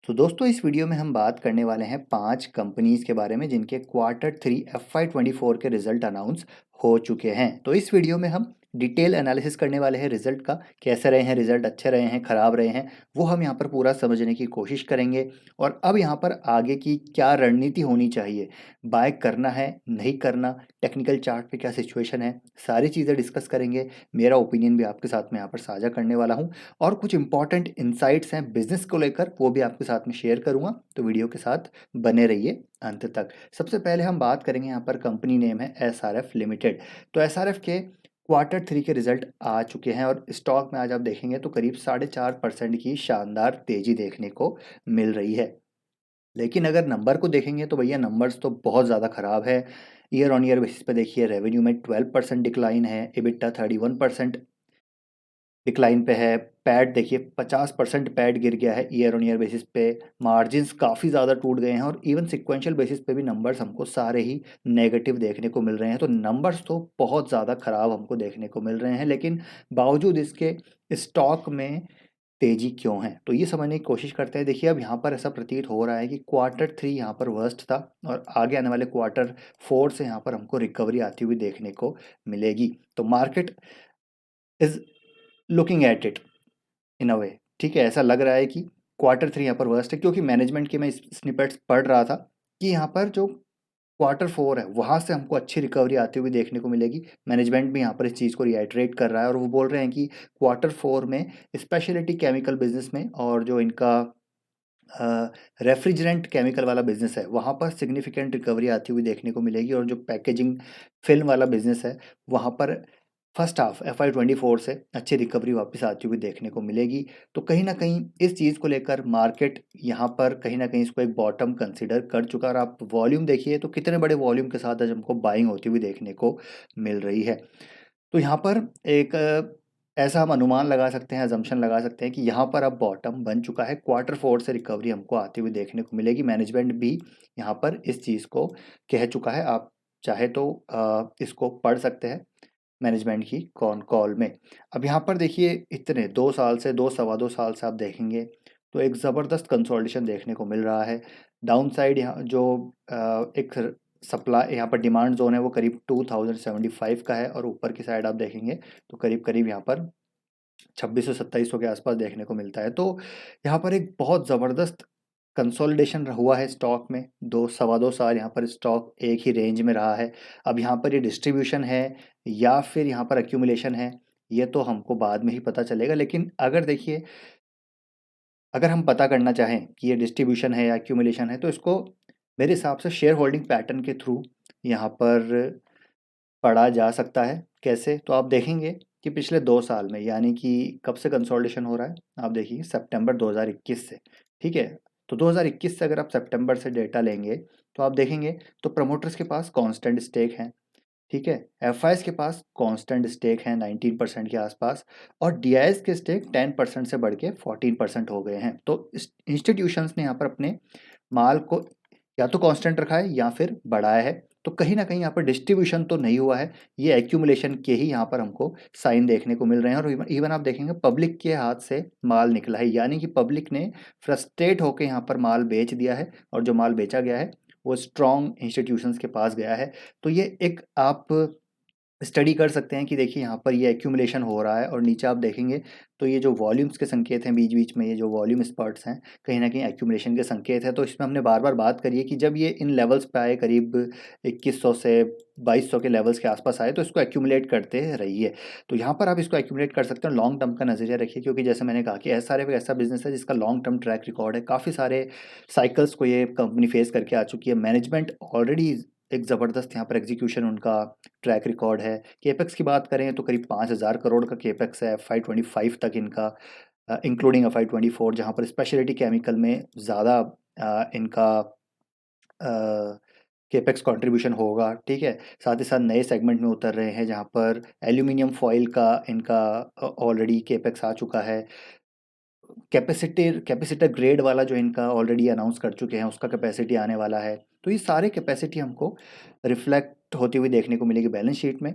तो दोस्तों इस वीडियो में हम बात करने वाले हैं 5 कंपनीज़ के बारे में जिनके क्वार्टर 3 FY24 के रिजल्ट अनाउंस हो चुके हैं। तो इस वीडियो में हम डिटेल एनालिसिस करने वाले हैं रिजल्ट का, कैसे रहे हैं रिजल्ट, अच्छे रहे हैं, खराब रहे हैं, वो हम यहाँ पर पूरा समझने की कोशिश करेंगे। और अब यहाँ पर आगे की क्या रणनीति होनी चाहिए, बाय करना है, नहीं करना, टेक्निकल चार्ट पे क्या सिचुएशन है, सारी चीज़ें डिस्कस करेंगे। मेरा ओपिनियन भी आपके साथ में यहाँ पर साझा करने वाला हूँ और कुछ इंपॉर्टेंट इंसाइट्स हैं बिजनेस को लेकर, वो भी आपके साथ में शेयर करूंगा। तो वीडियो के साथ बने रहिए अंत तक। सबसे पहले हम बात करेंगे, यहाँ पर कंपनी नेम है SRF लिमिटेड। तो SRF के क्वार्टर 3 के रिजल्ट आ चुके हैं और स्टॉक में आज आप देखेंगे तो करीब 4.5% की शानदार तेजी देखने को मिल रही है। लेकिन अगर नंबर को देखेंगे तो भैया नंबर्स तो बहुत ज़्यादा ख़राब है। ईयर ऑन ईयर बेसिस पे देखिए, रेवेन्यू में 12% डिक्लाइन है, EBITDA 31% डिक्लाइन पे है, पैड देखिए 50% पैड गिर गया है ईयर ऑन ईयर बेसिस पे, मार्जिन्स काफ़ी ज़्यादा टूट गए हैं और इवन सिक्वेंशियल बेसिस पे भी नंबर्स हमको सारे ही नेगेटिव देखने को मिल रहे हैं। तो नंबर्स तो बहुत ज़्यादा ख़राब हमको देखने को मिल रहे हैं, लेकिन बावजूद इसके स्टॉक में तेज़ी क्यों है, तो ये समझने की कोशिश करते हैं। देखिए अब यहाँ पर ऐसा प्रतीत हो रहा है कि क्वार्टर 3 यहाँ पर वर्स्ट था और आगे आने वाले क्वार्टर 4 से यहाँ पर हमको रिकवरी आती हुई देखने को मिलेगी। तो market is looking at it in a way, ठीक है। ऐसा लग रहा है कि क्वार्टर 3 यहाँ पर वर्स्ट है, क्योंकि मैनेजमेंट के मैं स्निपेट्स पढ़ रहा था कि यहाँ पर जो क्वार्टर 4 है वहाँ से हमको अच्छी रिकवरी आती हुई देखने को मिलेगी। मैनेजमेंट भी यहाँ पर इस चीज़ को रिआइटरेट कर रहा है और वो बोल रहे हैं कि क्वार्टर 4 में स्पेशलिटी केमिकल बिजनेस में और जो इनका रेफ्रिजरेंट केमिकल वाला बिजनेस है वहाँ पर सिग्निफिकेंट रिकवरी आती हुई देखने को मिलेगी, और जो पैकेजिंग फिल्म वाला बिजनेस है वहाँ पर फर्स्ट हाफ FY24 से अच्छी रिकवरी वापस आती हुई देखने को मिलेगी। तो कहीं ना कहीं इस चीज़ को लेकर मार्केट यहाँ पर कहीं ना कहीं इसको एक बॉटम कंसिडर कर चुका है। और आप वॉल्यूम देखिए तो कितने बड़े वॉल्यूम के साथ आज हमको बाइंग होती हुई देखने को मिल रही है। तो यहाँ पर एक ऐसा हम अनुमान लगा सकते हैं, अजम्पशन लगा सकते हैं कि यहाँ पर अब बॉटम बन चुका है। क्वार्टर 4 से रिकवरी हमको आती हुई देखने को मिलेगी। मैनेजमेंट भी यहाँ पर इस चीज़ को कह चुका है। आप चाहे तो इसको पढ़ सकते हैं मैनेजमेंट की कॉन कॉल में। अब यहाँ पर देखिए इतने 2 साल से, 2 सवा 2 साल से आप देखेंगे तो एक ज़बरदस्त कंसोलिडेशन देखने को मिल रहा है। डाउन साइड यहाँ जो एक सप्लाई, यहाँ पर डिमांड जोन है वो करीब 2075 का है, और ऊपर की साइड आप देखेंगे तो करीब करीब यहाँ पर 2600-2700 के आसपास देखने को मिलता है। तो यहाँ पर एक बहुत ज़बरदस्त कंसोलिडेशन हुआ है स्टॉक में। 2 सवा 2 साल यहाँ पर स्टॉक एक ही रेंज में रहा है। अब यहाँ पर ये डिस्ट्रीब्यूशन है या फिर यहाँ पर एक्यूमुलेशन है, ये तो हमको बाद में ही पता चलेगा। लेकिन अगर देखिए, अगर हम पता करना चाहें कि ये डिस्ट्रीब्यूशन है या एक्यूमुलेशन है, तो इसको मेरे हिसाब से शेयर होल्डिंग पैटर्न के थ्रू यहाँ पर पढ़ा जा सकता है। कैसे? तो आप देखेंगे कि पिछले 2 साल में, यानी कि कब से कंसोलिडेशन हो रहा है, आप देखिए सितंबर 2021 से, ठीक है। तो 2021 से अगर आप सितंबर से डेटा लेंगे तो आप देखेंगे तो प्रमोटर्स के पास कांस्टेंट स्टेक है, ठीक है। एफआईएस के पास कांस्टेंट स्टेक है 19% के आसपास, और डीआईएस के स्टेक 10% से बढ़ के 14% हो गए हैं। तो इंस्टीट्यूशंस ने यहाँ पर अपने माल को या तो कांस्टेंट रखा है या फिर बढ़ाया है। तो कहीं ना कहीं यहाँ पर डिस्ट्रीब्यूशन तो नहीं हुआ है, ये एक्यूमुलेशन के ही यहाँ पर हमको साइन देखने को मिल रहे हैं। और इवन आप देखेंगे पब्लिक के हाथ से माल निकला है, यानी कि पब्लिक ने फ्रस्ट्रेट होकर यहाँ पर माल बेच दिया है, और जो माल बेचा गया है वो स्ट्रॉन्ग इंस्टीट्यूशंस के पास गया है। तो ये एक आप स्टडी कर सकते हैं कि देखिए यहाँ पर ये एक्यूमुलेशन हो रहा है, और नीचे आप देखेंगे तो ये जो वॉल्यूम्स के संकेत हैं बीच बीच में, ये जो वॉल्यूम स्पर्ट्स हैं, कहीं ना कहीं एक्यूमुलेशन के संकेत है। तो इसमें हमने बार बार बात करी है कि जब ये इन लेवल्स पे आए, करीब 2100 से 2200 के लेवल्स के आसपास आए, तो इसको एक्यूमुलेट करते रहिए। तो यहाँ पर आप इसको एक्यूमुलेट कर सकते हैं, लॉन्ग टर्म का नजरिया रखिए, क्योंकि जैसे मैंने कहा कि SRF एक ऐसा बिजनेस है जिसका लॉन्ग टर्म ट्रैक रिकॉर्ड है। काफ़ी सारे साइकिल्स को ये कंपनी फेस करके आ चुकी है। मैनेजमेंट ऑलरेडी एक ज़बरदस्त यहाँ पर एग्जीक्यूशन उनका ट्रैक रिकॉर्ड है। केपेक्स की बात करें तो करीब 5000 करोड़ का केपेक्स है FY25 तक इनका, इंक्लूडिंग FY24, जहाँ पर स्पेशलिटी केमिकल में ज़्यादा इनका केपेक्स कंट्रीब्यूशन होगा, ठीक है। साथ ही साथ नए सेगमेंट में उतर रहे हैं, जहाँ पर एल्यूमिनियम फॉइल का इनका ऑलरेडी केपेक्स आ चुका है। कैपेसिटर ग्रेड वाला जो इनका ऑलरेडी अनाउंस कर चुके हैं, उसका कैपेसिटी आने वाला है। तो ये सारे कैपेसिटी हमको रिफ्लेक्ट होती हुई देखने को मिलेगी बैलेंस शीट में।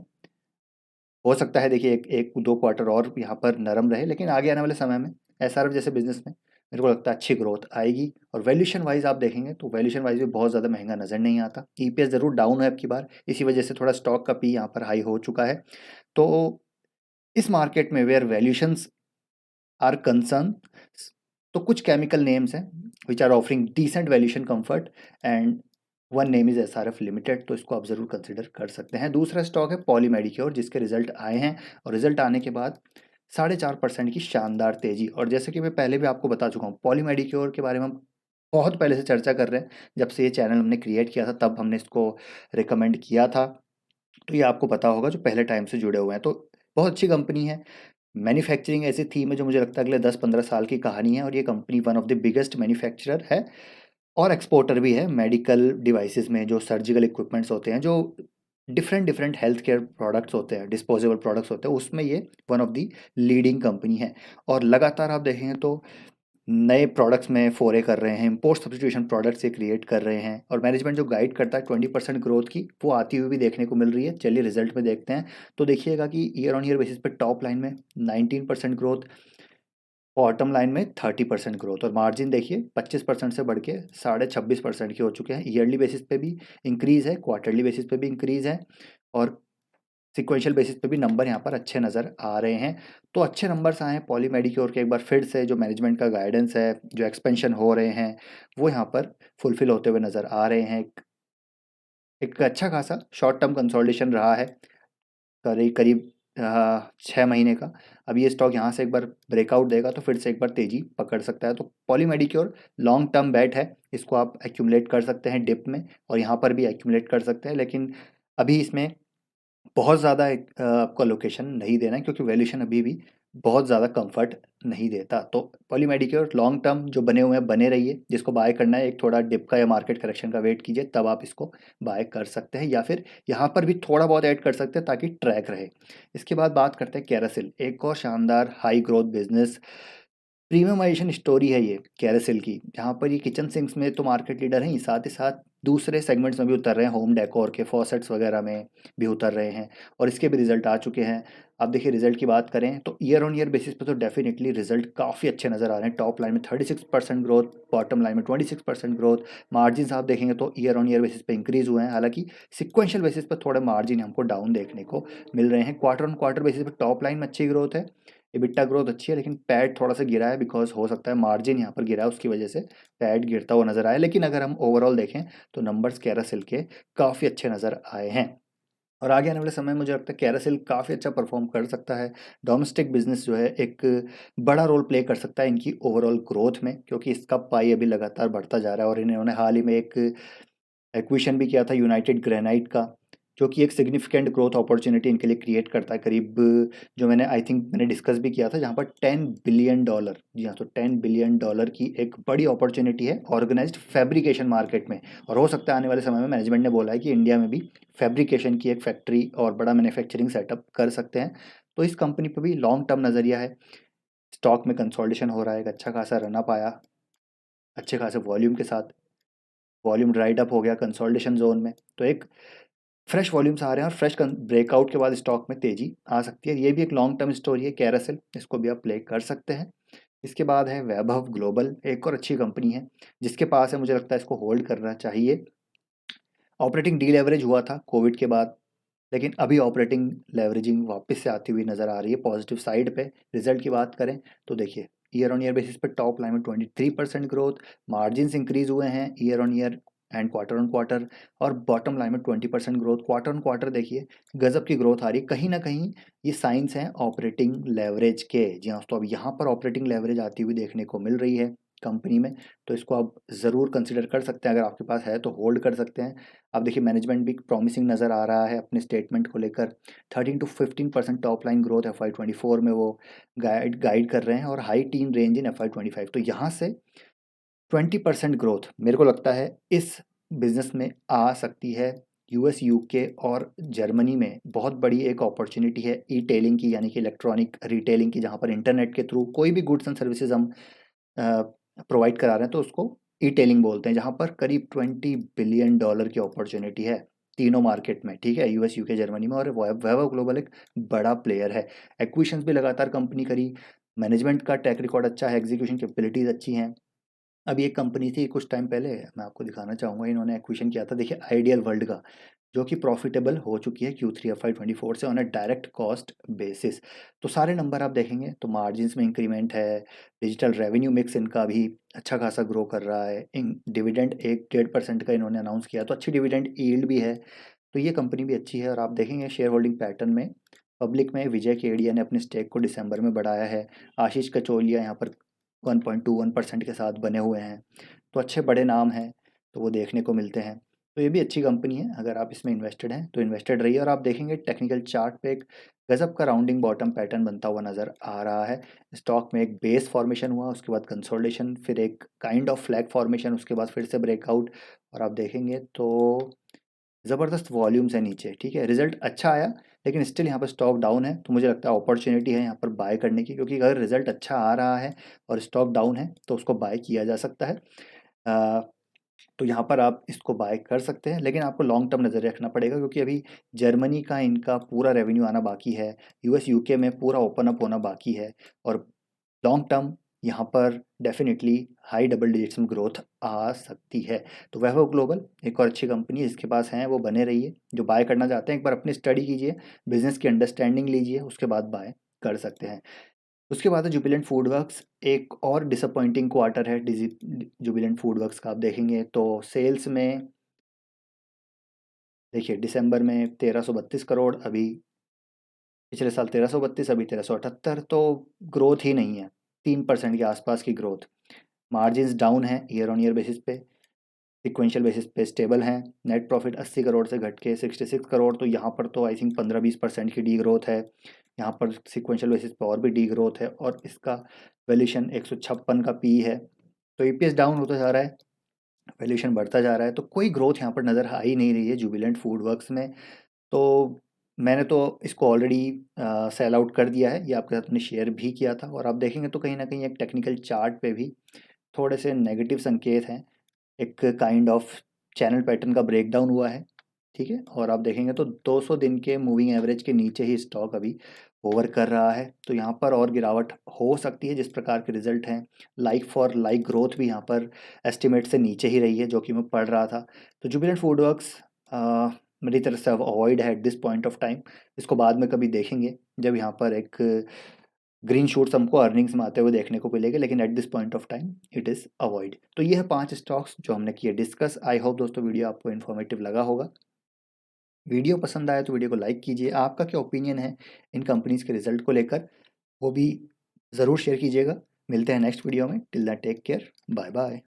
हो सकता है देखिए एक एक दो क्वार्टर और यहाँ पर नरम रहे, लेकिन आगे आने वाले समय में SRF जैसे बिजनेस में मेरे को लगता है अच्छी ग्रोथ आएगी। और वैल्यूएशन वाइज़ आप देखेंगे तो वैल्यूएशन वाइज़ भी बहुत ज़्यादा महँगा नज़र नहीं आता। ईपीएस ज़रूर डाउन है अब की बार, इसी वजह से थोड़ा स्टॉक का पी यहाँ पर हाई हो चुका है। तो इस मार्केट में वेयर वैल्यूएशंस आर कंसर्न, तो कुछ केमिकल नेम्स हैं which are offering decent valuation comfort, and one name is SRF limited, तो इसको आप ज़रूर कंसिडर कर सकते हैं। दूसरा स्टॉक है पॉली मेडिक्योर, जिसके रिजल्ट आए हैं और रिजल्ट आने के बाद 4.5% की शानदार तेजी। और जैसे कि मैं पहले भी आपको बता चुका हूँ, पॉली मेडिक्योर के बारे में हम बहुत पहले से चर्चा कर रहे हैं। जब से ये चैनल हमने क्रिएट किया था तब हमने इसको रिकमेंड किया था, तो ये आपको पता होगा जो पहले टाइम से जुड़े हुए हैं। तो बहुत अच्छी कंपनी है। मैन्युफैक्चरिंग ऐसी थीम है जो मुझे लगता है अगले 10-15 साल की कहानी है, और ये company one of the biggest manufacturer है और एक्सपोर्टर भी है मेडिकल डिवाइसेस में, जो सर्जिकल इक्विपमेंट्स होते हैं, जो different different health care products होते हैं, डिस्पोजेबल प्रोडक्ट्स होते हैं, उसमें ये one of the leading company है। और लगातार आप देखेंगे तो नए प्रोडक्ट्स में फोरे कर रहे हैं, इम्पोर्ट सब्स्टिट्यूशन प्रोडक्ट्स से क्रिएट कर रहे हैं, और मैनेजमेंट जो गाइड करता है 20% ग्रोथ की, वो आती हुई भी देखने को मिल रही है। चलिए रिजल्ट में देखते हैं। तो देखिएगा कि ईयर ऑन ईयर बेसिस पे टॉप लाइन में 19% ग्रोथ, बॉटम लाइन में 30% ग्रोथ, और मार्जिन देखिए 25% से बढ़ के 26.5% के हो चुके हैं। ईयरली बेसिस पे भी इंक्रीज़ है, क्वार्टरली बेसिस पे भी इंक्रीज़ है, और सिक्वेंशियल बेसिस पे भी नंबर यहाँ पर अच्छे नज़र आ रहे हैं। तो अच्छे नंबर्स आए हैं पॉली मेडिक्योर के। एक बार फिर से जो मैनेजमेंट का गाइडेंस है, जो एक्सपेंशन हो रहे हैं, वो यहाँ पर फुलफिल होते हुए नज़र आ रहे हैं। एक अच्छा खासा शॉर्ट टर्म कंसोलिडेशन रहा है, करीब करीब 6 महीने का। अब ये स्टॉक यहाँ से एक बार ब्रेकआउट देगा तो फिर से एक बार तेज़ी पकड़ सकता है। तो Poly Medicure long term bet है, इसको आप एक्यूमुलेट कर सकते हैं डिप में, और यहाँ पर भी एक्यूमुलेट कर सकते हैं, लेकिन अभी इसमें बहुत ज़्यादा एक आपको एलोकेशन नहीं देना है, क्योंकि वैल्यूएशन अभी भी बहुत ज़्यादा कंफर्ट नहीं देता। तो पॉली मेडिक्योर लॉन्ग टर्म जो बने हुए हैं बने रहिए, जिसको बाय करना है एक थोड़ा डिप का या मार्केट करेक्शन का वेट कीजिए, तब आप इसको बाय कर सकते हैं, या फिर यहाँ पर भी थोड़ा बहुत ऐड कर सकते हैं ताकि ट्रैक रहे। इसके बाद बात करते हैं कैरासिल, एक और शानदार high growth business, premiumisation story है ये कैरासिल की, जहाँ पर ये किचन सिंक्स में तो मार्केट लीडर हैं ही, साथ ही साथ दूसरे सेगमेंट्स में भी उतर रहे हैं, होम डेकोर के फॉसेट्स वगैरह में भी उतर रहे हैं, और इसके भी रिजल्ट आ चुके हैं। अब देखिए रिजल्ट की बात करें तो ईयर ऑन ईयर बेसिस पे तो डेफिनेटली रिजल्ट काफ़ी अच्छे नज़र आ रहे हैं। टॉप लाइन में 36% ग्रोथ, बॉटम लाइन में 26% ग्रोथ। मार्जिन आप देखेंगे तो ईयर ऑन ईयर बेसिस पे इंक्रीज हुए हैं, हालांकि सिक्वेंशियल बेसिस पे थोड़े मार्जिन हमको डाउन देखने को मिल रहे हैं। क्वार्टर ऑन क्वार्टर बेसिस पे टॉप लाइन में अच्छी ग्रोथ है, EBITDA ग्रोथ अच्छी है, लेकिन पैड थोड़ा सा गिरा है, बिकॉज हो सकता है मार्जिन यहाँ पर गिरा है, उसकी वजह से पैड गिरता हुआ नजर आया। लेकिन अगर हम ओवरऑल देखें तो नंबर्स कैरासिल के काफ़ी अच्छे नज़र आए हैं, और आगे आने वाले समय में मुझे लगता है कैरासिल काफ़ी अच्छा परफॉर्म कर सकता है। डोमेस्टिक बिजनेस जो है एक बड़ा रोल प्ले कर सकता है इनकी ओवरऑल ग्रोथ में, क्योंकि इसका पाई अभी लगातार बढ़ता जा रहा है, और इन्होंने हाल ही में एक एक्विजिशन भी किया था यूनाइटेड ग्रेनाइट का, जो कि एक सिग्निफिकेंट ग्रोथ अपॉर्चुनिटी इनके लिए क्रिएट करता है। करीब जो मैंने आई थिंक मैंने डिस्कस भी किया था, जहाँ पर $10 बिलियन, जी हाँ, तो $10 बिलियन की एक बड़ी अपॉर्चुनिटी है ऑर्गेनाइज्ड फैब्रिकेशन मार्केट में। और हो सकता है आने वाले समय में मैनेजमेंट ने बोला है कि इंडिया में भी फैब्रिकेशन की एक फैक्ट्री और बड़ा मैन्युफैक्चरिंग सेटअप कर सकते हैं। तो इस कंपनी पर भी लॉन्ग टर्म नज़रिया है। स्टॉक में कंसोलिडेशन हो रहा है, एक अच्छा खासा रनअप आया अच्छे खासे वॉल्यूम के साथ, वॉल्यूम ड्राइड अप हो गया कंसोलिडेशन जोन में, तो एक फ्रेश वॉल्यूम्स आ रहे हैं, और फ्रेश ब्रेकआउट के बाद स्टॉक में तेजी आ सकती है। ये भी एक लॉन्ग टर्म स्टोरी है कैरासिल, इसको भी आप प्ले कर सकते हैं। इसके बाद है वैभव ग्लोबल, एक और अच्छी कंपनी है जिसके पास है, मुझे लगता है इसको होल्ड करना चाहिए। ऑपरेटिंग डी हुआ था कोविड के बाद, लेकिन अभी ऑपरेटिंग लेवरेजिंग वापस से आती हुई नज़र आ रही है पॉजिटिव साइड पे। रिजल्ट की बात करें तो देखिए ईयर ऑन ईयर बेसिस पे टॉप लाइन में 23% ग्रोथ, मार्जिन्स इंक्रीज हुए हैं year on year and quarter on quarter, और बॉटम लाइन में 20% ग्रोथ। क्वार्टर ऑन क्वार्टर देखिए गजब की ग्रोथ आ रही है, कहीं ना कहीं ये साइंस हैं ऑपरेटिंग लेवरेज के। जी हाँ, तो अब यहाँ पर ऑपरेटिंग लेवरेज आती हुई देखने को मिल रही है कंपनी में, तो इसको आप ज़रूर कंसिडर कर सकते हैं, अगर आपके पास है तो होल्ड कर सकते हैं। अब देखिए मैनेजमेंट भी प्रॉमिसिंग नज़र आ रहा है अपने स्टेटमेंट को लेकर, 13 to 15% top line growth FY24 में वो गाइड कर रहे हैं, और हाई टीन रेंज इन FY25। तो यहाँ से 20% ग्रोथ मेरे को लगता है इस बिजनेस में आ सकती है। US, UK और जर्मनी में बहुत बड़ी एक अपॉर्चुनिटी है ई टेलिंग की, यानी कि इलेक्ट्रॉनिक रिटेलिंग की, जहाँ पर इंटरनेट के थ्रू कोई भी गुड्स एंड सर्विसेज हम प्रोवाइड करा रहे हैं तो उसको ई टेलिंग बोलते हैं, जहाँ पर करीब $20 बिलियन की अपॉर्चुनिटी है तीनों मार्केट में, ठीक है, US, UK, जर्मनी में, और वैभव ग्लोबल एक बड़ा प्लेयर है। एक्विजिशंस भी लगातार कंपनी करी, मैनेजमेंट का ट्रैक रिकॉर्ड अच्छा है, एग्जीक्यूशन कैपेबिलिटीज़ अच्छी हैं। अभी एक कंपनी थी कुछ टाइम पहले, मैं आपको दिखाना चाहूँगा, इन्होंने एक्विजिशन किया था, देखिए आइडियल वर्ल्ड का, जो कि प्रॉफिटेबल हो चुकी है Q3 FY24 से on a direct cost basis. तो सारे नंबर आप देखेंगे तो मार्जिन्स में इंक्रीमेंट है, डिजिटल रेवेन्यू मिक्स इनका भी अच्छा खासा ग्रो कर रहा है, इन डिविडेंड 1-1.5% का इन्होंने अनाउंस किया, तो अच्छी डिविडेंड यील्ड भी है। तो ये कंपनी भी अच्छी है। और आप देखेंगे शेयर होल्डिंग पैटर्न में, पब्लिक में विजय केडिया ने अपने स्टेक को दिसंबर में बढ़ाया है, आशीष कचोलिया यहाँ पर 1.21% के साथ बने हुए हैं, तो अच्छे बड़े नाम हैं, तो वो देखने को मिलते हैं। तो ये भी अच्छी कंपनी है, अगर आप इसमें इन्वेस्टेड हैं तो इन्वेस्टेड रहिए। और आप देखेंगे टेक्निकल चार्ट पे एक गजब का राउंडिंग बॉटम पैटर्न बनता हुआ नज़र आ रहा है। स्टॉक में एक बेस फॉर्मेशन हुआ, उसके बाद कंसोलिडेशन, फिर एक काइंड ऑफ फ्लैग फॉर्मेशन, उसके बाद फिर से ब्रेकआउट। और आप देखेंगे तो ज़बरदस्त वॉल्यूम्स है नीचे, ठीक है, रिजल्ट अच्छा आया, लेकिन स्टिल यहाँ पर स्टॉक डाउन है, तो मुझे लगता है अपॉर्चुनिटी है यहाँ पर बाय करने की, क्योंकि अगर रिजल्ट अच्छा आ रहा है और स्टॉक डाउन है तो उसको बाय किया जा सकता है। अ, तो यहाँ पर आप इसको बाय कर सकते हैं, लेकिन आपको लॉन्ग टर्म नज़र रखना पड़ेगा, क्योंकि अभी जर्मनी का इनका पूरा रेवेन्यू आना बाकी है, यूएस यूके में पूरा ओपन अप होना बाकी है, और लॉन्ग टर्म यहाँ पर डेफिनेटली हाई डबल डिजिट्स में ग्रोथ आ सकती है। तो वैभव ग्लोबल एक और अच्छी कंपनी है, जिसके पास हैं वो बने रहिए, जो बाय करना चाहते हैं एक बार अपनी स्टडी कीजिए, बिजनेस की अंडरस्टैंडिंग लीजिए, उसके बाद बाय कर सकते हैं। उसके बाद है जुबिलेंट फूड वर्क्स, एक और डिसअपॉइंटिंग क्वार्टर है जुबिलेंट फूड वर्क्स का। आप देखेंगे तो सेल्स में देखिए दिसंबर में 1332 करोड़, अभी पिछले साल 1332, अभी 1378, तो ग्रोथ ही नहीं है, 3% के आसपास की ग्रोथ। मार्जिन्स डाउन है ईयर ऑन ईयर बेसिस पे, सिक्वेंशियल बेसिस पे स्टेबल हैं। नेट प्रॉफिट 80 करोड़ से घट के 66 करोड़, तो यहाँ पर तो आई थिंक 15-20% की डी ग्रोथ है। यहाँ पर सिक्वेंशियल बेसिस पे और भी डी ग्रोथ है, और इसका वैल्यूशन 156 का पी है। तो ईपीएस डाउन होता जा रहा है, वैल्यूशन बढ़ता जा रहा है, तो कोई ग्रोथ यहाँ पर नज़र आ ही नहीं रही है जुबिलेंट फूड वर्क्स में। तो मैंने तो इसको ऑलरेडी सेल आउट कर दिया है, ये आपके साथ मैंने शेयर भी किया था। और आप देखेंगे तो कहीं ना कहीं एक टेक्निकल चार्ट पे भी थोड़े से नेगेटिव संकेत हैं, एक काइंड ऑफ चैनल पैटर्न का ब्रेकडाउन हुआ है, ठीक है। और आप देखेंगे तो 200 दिन के मूविंग एवरेज के नीचे ही स्टॉक अभी ओवर कर रहा है, तो यहाँ पर और गिरावट हो सकती है। जिस प्रकार के रिजल्ट हैं, लाइक फॉर लाइक ग्रोथ भी यहाँ पर एस्टिमेट से नीचे ही रही है, जो कि मैं पढ़ रहा था। तो जुबिलेंट फूडवर्क्स मेरी तरफ से अवॉइड है at this point of time, इसको बाद में कभी देखेंगे जब यहाँ पर एक ग्रीन शूट्स हमको अर्निंग्स में आते हुए देखने को मिलेंगे, लेकिन at this point of time it is avoid. तो ये है 5 स्टॉक्स जो हमने किए डिस्कस। आई होप दोस्तों वीडियो आपको इन्फॉर्मेटिव लगा होगा। वीडियो पसंद आया तो वीडियो को लाइक कीजिए। आपका क्या ओपिनियन है इन कंपनीज़ के रिजल्ट को लेकर, वो भी ज़रूर शेयर कीजिएगा। मिलते हैं नेक्स्ट वीडियो में, till then take care, bye bye.